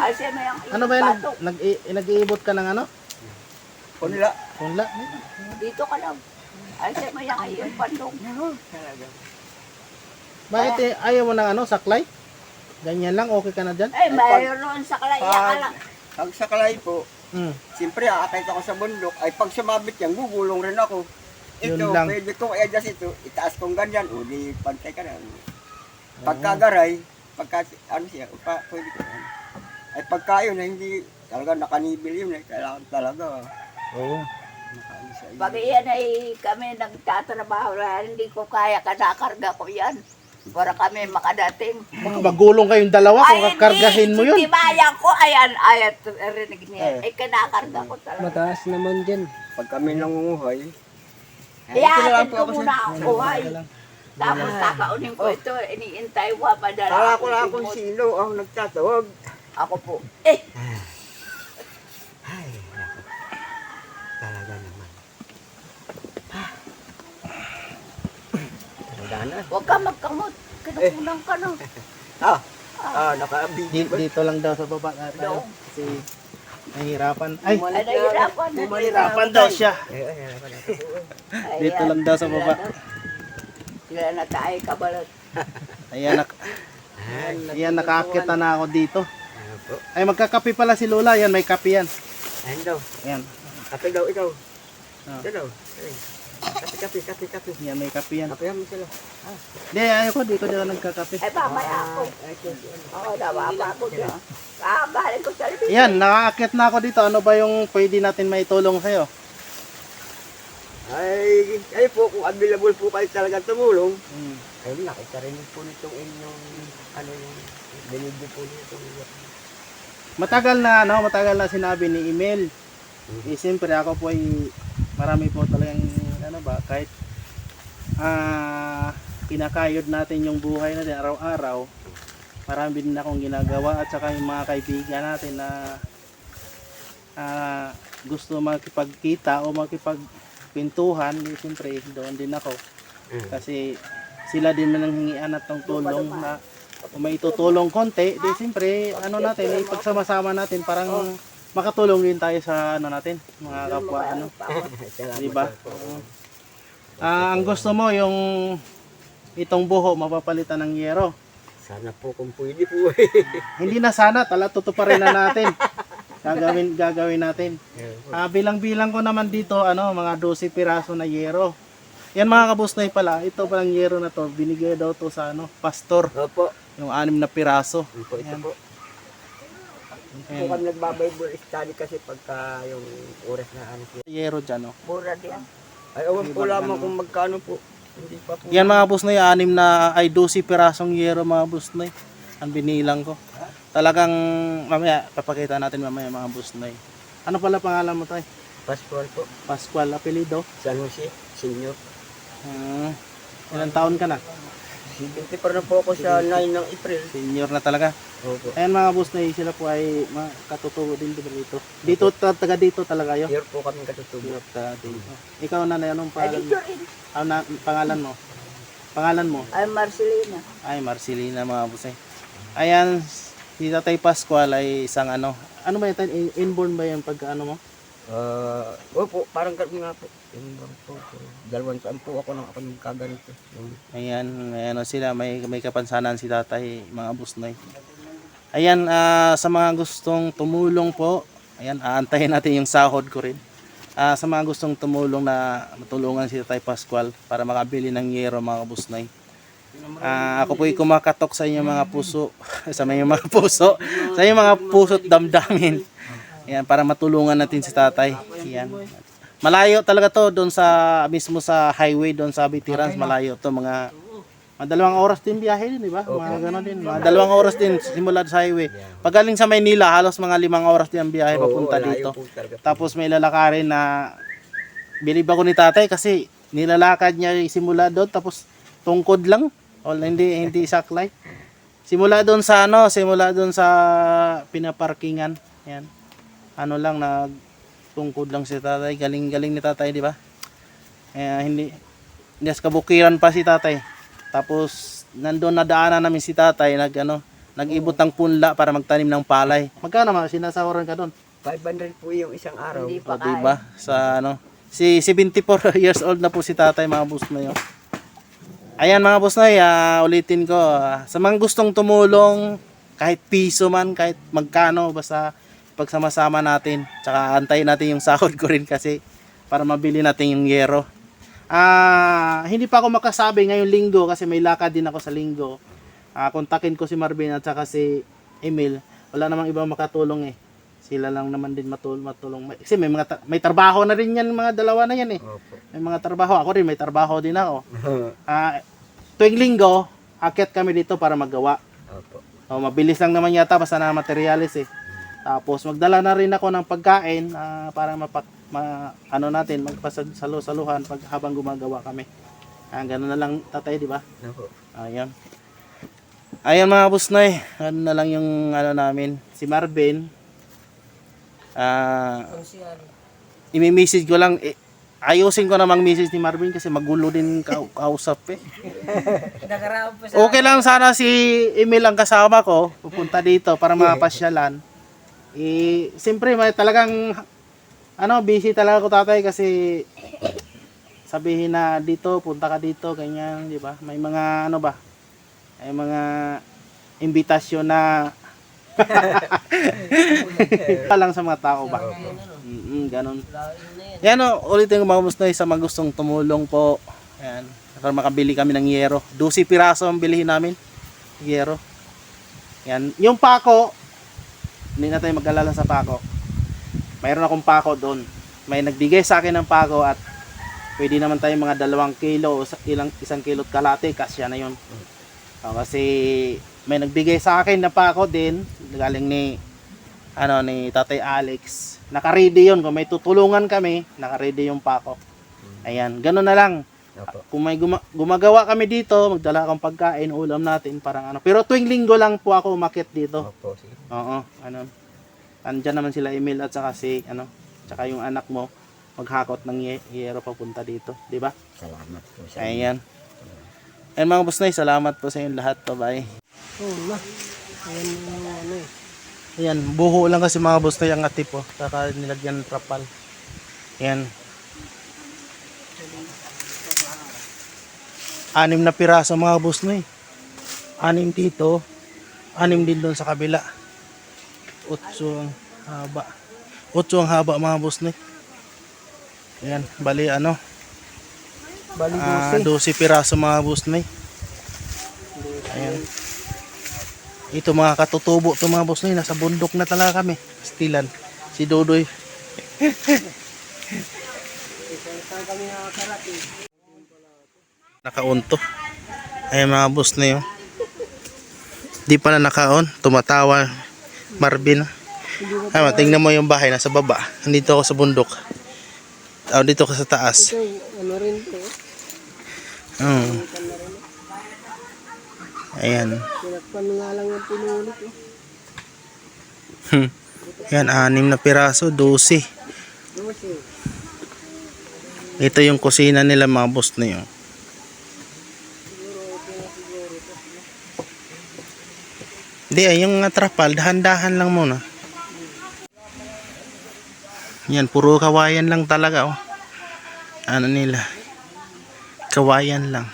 Kasi may ang Ano ba yun? batok. Nag-iibot ka ng ano? Punla. Punla? Dito ka lang. Kasi may ang iyong pandong. Bakit ayaw mo ng ano, saklay? Ganyan lang, okay ka na dyan? Ay, mayroon sa kalaya lang. Pag sakalay po, Hmm. siyempre aakit ako sa bundok, ay pag sumabit yan, gugulong rin ako. Yun Ito, lang. pwede kong i-adjust ito, itaas kong ganyan, o di pantay ka na. Pagkagaray, ano siya, pwede ko yan. Ay pagka yun, hindi, talaga nakanibil yun, kailangan talaga. Oo. Nakaano sa iyo. Pag iyan ay kami nagtatrabaho, hindi ko kaya, kanakarga ko yan. Para kami makadating. Magulong kayong dalawa kung kakargahin mo yun. Hindi bayan ko, ayan, rinig niya. Ay, kinakarga ko talaga. Mataas naman dyan. Pag kami nangunguhay, Iyatin ko muna ang Ano, kuhay. Tapos kakaunin ko ito, iniintay ko, padala. kala ko lang kung sino ang nagtatawag. Ako po. Eh, Ay, naku. Talaga naman. Tanda huwag ka magkamot. Kinukulang ka na. nakabigil. Dito lang daw sa baba na tayo. Doon. Kasi nahihirapan. Ay, Ay, nahihirapan. nahihirapan daw siya. Ayan. Dito lang daw sa baba. Sila na tayo kabalot. Ayan, ayan nakakita na ako dito. Ay, magkakape pala si Lola. Yan, may kape yan. Ayun daw. Ayan. Kape daw, ikaw. Ah. Ito daw. Kape. Yan, may kape yan. Kape mo sila. Hindi, ayoko. Dito dito nagkakape. Ay, mamaya ako. Oo, nawapa ako dyan. Balik ko sa libig. Yan, nakakakit na ako dito. Ano ba yung pwede natin maitulong sa'yo? Ay po, kung available po kayo talaga tumulong, Hmm. ay nakita rin po nitong inyong, yung binigyo po nito. Matagal na sinabi ni Emil. Eh, siyempre ako po ay marami po talagang kahit kinakayod natin yung buhay natin araw-araw. Marami din akong ginagawa at saka yung mga kaibigan natin na gusto makipagkita o makipagpintuhan, eh, siyempre doon din ako. Kasi sila din man nanghingian at ng tulong na kung may itutulong konti, di siyempre natin, ipagsama-sama natin parang makatulong din tayo sa natin, mga kapwa di ba? Ang gusto mo yung itong buho mapapalitan ng yero. Sana po kung pwede po. Hindi na sana, tutuparin na natin. Gagawin natin. Bilang-bilang ko naman dito, mga 12 piraso na yero. Yan mga kabusnay pala, ito palang yero na to, binigay daw to sa pastor. Opo. Yung 6 na piraso. Ito Ayan. po. Po kami nagbabible study kasi pagka yung oras na siya. Yero dyan, oh. Mura din. Ay, awan po lamang kung magkano po. Hindi pa po. Yan mga busnoy, 12 pirasong yero mga busnoy. Ang binilang ko. Talagang, mamaya, papakita natin mamaya mga busnoy. Ano pala pangalan mo tayo? Pascual po. Pascual, apelido? San Jose, senior. Ilang taon ka na? 70 pa na po ako sa 9 ng April. Senior na talaga. Opo. Ayan mga busnoy, sila po ay katutubo din dito. Taga dito talaga yun. Here po kami katutubo. Ikaw na anong Ay, pangalan mo? dito rin. Pangalan mo? Pangalan mo? Ay, Marcelina. Ay, Marcelina mga busay. Ayan, si Tatay Pascual ay isang ano ba yun? Inborn ba yan pagka mo? Opo, parang kami nga po. Dalawang taon po ako nang ako nagkaganito. Ayan, sila, may kapansanan si Tatay, mga busnoy. Ayan, sa mga gustong tumulong po, ayan, aantayin natin yung sahod ko rin. Sa mga gustong tumulong na matulungan si Tatay Pascual para makabili ng yero mga busnoy. Ako po'y kumakatok sa inyong mga puso, sa inyong mga puso, sa inyong mga puso't damdamin. Ayan, para matulungan natin si Tatay. Ayan. Malayo talaga to doon mismo sa highway doon sa Veterans, malayo to mga 2 oras din biyahe din, di ba? Mga gano'n din. Mga 2 oras din simula sa highway. Pag galing sa Maynila, halos mga 5 oras din ang biyahe papunta dito. Tapos may lalakarin na bilib ako ni Tatay kasi nilalakad niya simula doon tapos tungkod lang. O hindi saklay. Simula doon sa pinaparkingan. Yan. Tungkod lang si Tatay. Galing ni Tatay, di ba? Hindi kabukiran pa si Tatay. Tapos nandoon nadaanan namin si Tatay, nag-ibot ng punla para magtanim ng palay. Magkano mga sinasahuran ka doon? 500 po yung isang araw. Hindi O, pa kaya. diba? Sa ano, si 74 years old na po si tatay, mga boss na yun. Ayan mga boss na, ulitin ko, sa mga gustong tumulong, kahit piso man, kahit magkano, basta pagsama-sama natin. Tsaka antayin natin yung sahod ko rin kasi para mabili natin yung yero. Hindi pa ako makasabi ngayong linggo kasi may lakad din ako sa linggo. Kontakin ko si Marvin at saka si Emil. Wala namang ibang makatulong eh. Sila lang naman din matulong. Kasi may trabaho na rin yan, mga dalawa na yan eh. Opo. May mga trabaho. Ako rin, may trabaho din ako. Tuwing linggo, akyat kami dito para magawa. Opo. Mabilis lang naman yata basta na materialis eh. Tapos magdala na rin ako ng pagkain para natin magpasalo-saluhan pag habang gumagawa kami. Ganun na lang tatay, di ba? Opo. Ayan. Ayan mga boss na ano na lang yung namin. Si Marvin. Imi-message ko lang. Ayusin ko namang message ni Marvin kasi magulo din kausap eh. Okay lang sana si Emil ang kasama ko. Pupunta dito para mapasyalan. Siyempre may talagang busy talaga ko tatay kasi sabihin na dito, punta ka dito, ganyan, di ba? May mga may mga imbitasyon na lang sa mga tao ba? Ganon. Yan ulitin ko mga boss na sa mga gustong tumulong po. Ayan, para makabili kami ng yero. 12 piraso ang bilihin namin. Yero. Yan. Yung pako, hindi na tayo mag-alala sa pako. Mayroon akong pako doon. May nagbigay sa akin ng pako at pwede naman tayo mga 2 kilo o 1 kilot kalate. Kasya na yun. Kasi may nagbigay sa akin na pako din. Galing ni Tatay Alex. Naka-ready yun. Kung may tutulungan kami, naka-ready yung pako. Ayan. Ganun na lang. Opo. Kung may gumagawa kami dito, magdala akong pagkain, ulam natin, parang Pero tuwing linggo lang po ako umakyat dito. Opo, sige. Oo, andyan naman sila Emil at saka tsaka yung anak mo, maghakot ng yero papunta dito, di ba? Salamat po sa Ayan. Ayan mga boss na, salamat po sa inyo lahat. Bye-bye. Ayan, buho lang kasi mga boss na yung atip po. Saka nilagyan ng trapal. Ayan. 6 na piraso mga boss na 6 dito. 6 din doon sa kabila. 8 ang haba. 8 ang haba mga boss na. Ayan, bali Bali 12 piraso mga boss na. Ayan. Ito mga katutubo to mga boss na. Nasa bundok na talaga kami. Stilan. Si Dodoy. Naka-on to. Ayan mga boss na yun. Di pala naka-on. Tumatawa. Marvin. Ay, tingnan mo yung bahay. Nasa baba. Nandito ako sa bundok. Dito ka sa taas. rin po. Ayan. Pinagpan nga lang yung pinulit. Yan, 6 na piraso. 12. Ito yung kusina nila mga boss na yun. Hindi, yung trapal, dahan-dahan lang muna. Yan, puro kawayan lang talaga. Ano nila? Kawayan lang.